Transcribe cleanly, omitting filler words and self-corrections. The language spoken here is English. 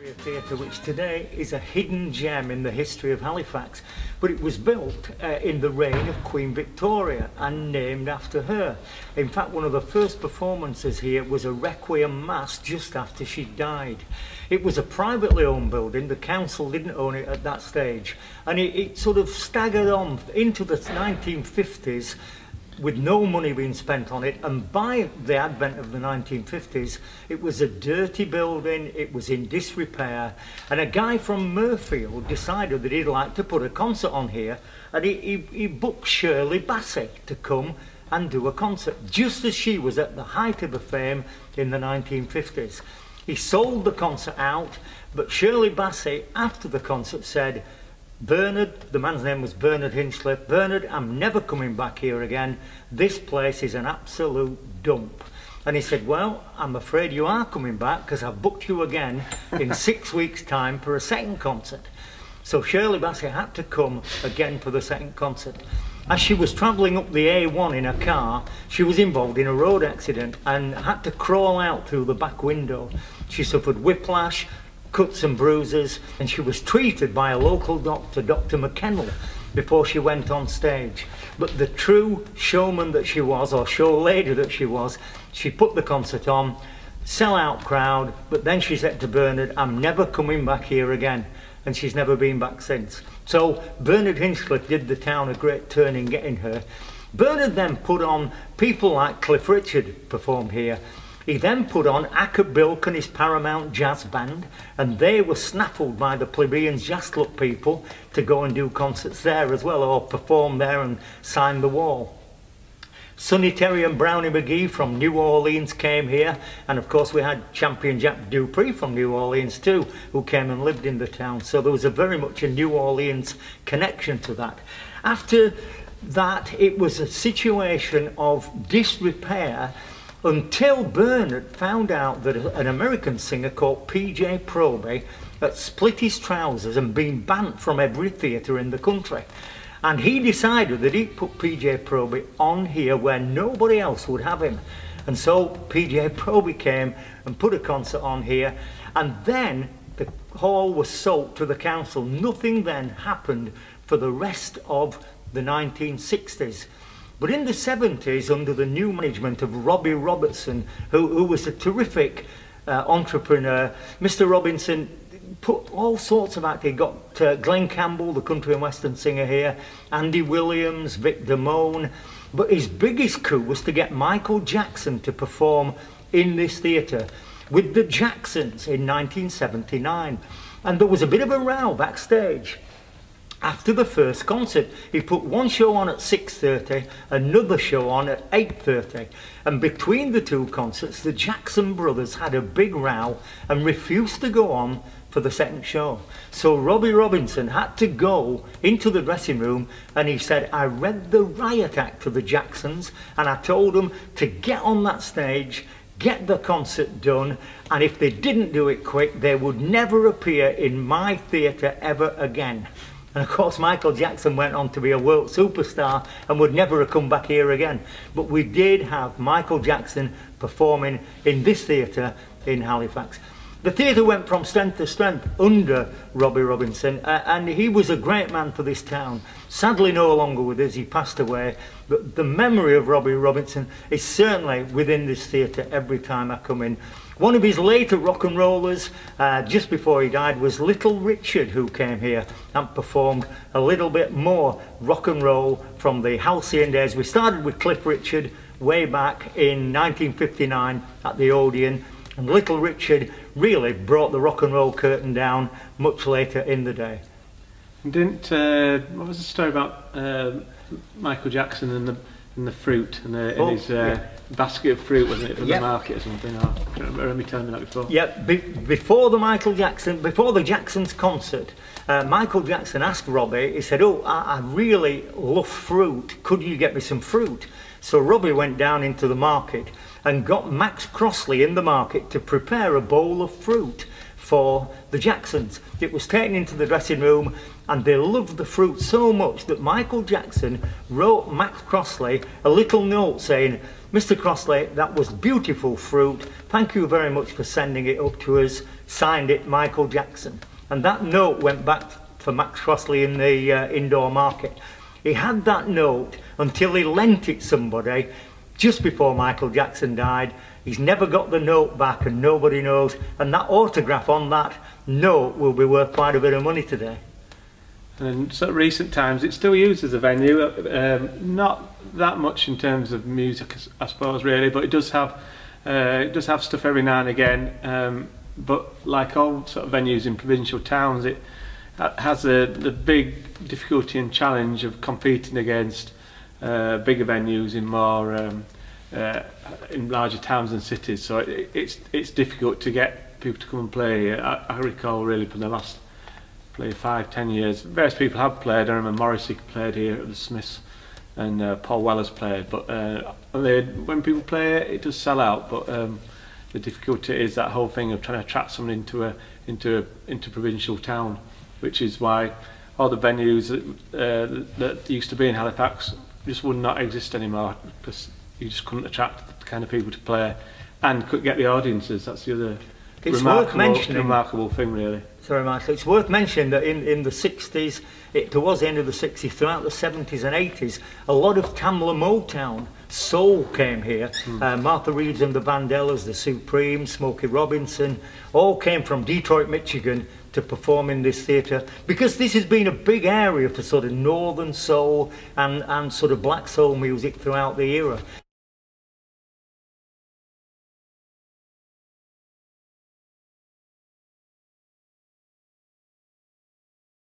Theatre, which today is a hidden gem in the history of Halifax, but it was built in the reign of Queen Victoria and named after her. In fact, one of the first performances here was a requiem mass just after she died. It was a privately owned building, the council didn't own it at that stage, and it sort of staggered on into the 1950s with no money being spent on it, and by the advent of the 1950s it was a dirty building, it was in disrepair, and a guy from Murfield decided that he'd like to put a concert on here, and he booked Shirley Bassey to come and do a concert just as she was at the height of her fame in the 1950s. He sold the concert out, but Shirley Bassey after the concert said, "Bernard," the man's name was Bernard Hinchliffe, "Bernard, I'm never coming back here again. This place is an absolute dump." And he said, "Well, I'm afraid you are coming back because I've booked you again in 6 weeks' time for a second concert." So Shirley Bassey had to come again for the second concert. As she was travelling up the A1 in her car, she was involved in a road accident and had to crawl out through the back window. She suffered whiplash, cuts and bruises, and she was treated by a local doctor, Dr. McKennell, before she went on stage. But the true showman that she was, or show lady that she was, she put the concert on, sell-out crowd, but then she said to Bernard, "I'm never coming back here again," and she's never been back since. So Bernard Hinchliffe did the town a great turn in getting her. Bernard then put on people like Cliff Richard performed here. He then put on Acker Bilk and his Paramount Jazz Band, and they were snaffled by the plebeians Jazz Club people to go and do concerts there as well, or perform there and sign the wall. Sonny Terry and Brownie McGee from New Orleans came here, and of course we had Champion Jack Dupree from New Orleans too, who came and lived in the town, so there was very much a New Orleans connection to that. After that, it was a situation of disrepair until Bernard found out that an American singer called P.J. Proby had split his trousers and been banned from every theatre in the country. And he decided that he'd put P.J. Proby on here where nobody else would have him. And so P.J. Proby came and put a concert on here, and then the hall was sold to the council. Nothing then happened for the rest of the 1960s. But in the 70s, under the new management of Robbie Robertson, who was a terrific entrepreneur, Mr. Robinson put all sorts of acts. He got Glenn Campbell, the country and western singer here, Andy Williams, Vic Damone. But his biggest coup was to get Michael Jackson to perform in this theatre with the Jacksons in 1979. And there was a bit of a row backstage. After the first concert, he put one show on at 6:30, another show on at 8:30, and between the two concerts the Jackson brothers had a big row and refused to go on for the second show. So Robbie Robinson had to go into the dressing room, and he said, "I read the riot act to the Jacksons and I told them to get on that stage, get the concert done, and if they didn't do it quick they would never appear in my theatre ever again." And of course Michael Jackson went on to be a world superstar and would never have come back here again. But we did have Michael Jackson performing in this theatre in Halifax. The theatre went from strength to strength under Robbie Robinson, and he was a great man for this town. Sadly no longer with us, he passed away, but the memory of Robbie Robinson is certainly within this theatre every time I come in. One of his later rock and rollers, just before he died, was Little Richard, who came here and performed a little bit more rock and roll from the halcyon days. We started with Cliff Richard way back in 1959 at the Odeon, and Little Richard really brought the rock and roll curtain down much later in the day. What was the story about Michael Jackson and the fruit and his basket of fruit, wasn't it, from the market or something? I don't remember you telling me that before. Yeah, before the Jacksons concert, Michael Jackson asked Robbie, he said, "Oh, I really love fruit, could you get me some fruit?" So Robbie went down into the market and got Max Crossley in the market to prepare a bowl of fruit for the Jacksons. It was taken into the dressing room, and they loved the fruit so much that Michael Jackson wrote Max Crossley a little note saying, Mr. Crossley, that was beautiful fruit. Thank you very much for sending it up to us. Signed it, Michael Jackson. And that note went back for Max Crossley in the indoor market. He had that note until he lent it somebody just before Michael Jackson died. He's never got the note back and nobody knows. And that autograph on that note will be worth quite a bit of money today. And in sort of recent times, it's still used as a venue. Not that much in terms of music, I suppose, really, but it does have stuff every now and again. But like all sort of venues in provincial towns, it has the big difficulty and challenge of competing against bigger venues in more in larger towns and cities. So it's difficult to get people to come and play. I recall really from the last 5-10 years, various people have played. I remember Morrissey played here at the Smiths, and Paul Weller's played. But when people play, it does sell out. But the difficulty is that whole thing of trying to attract someone into provincial town, which is why all the venues that used to be in Halifax just would not exist anymore, because you just couldn't attract the kind of people to play and could get the audiences. That's the other remarkable thing, really. Sorry, Michael. It's worth mentioning that in the 60s, towards the end of the 60s, throughout the 70s and 80s, a lot of Tamla Motown soul came here. Martha Reeves and the Vandellas, the Supremes, Smokey Robinson, all came from Detroit, Michigan to perform in this theatre, because this has been a big area for sort of northern soul and sort of black soul music throughout the era.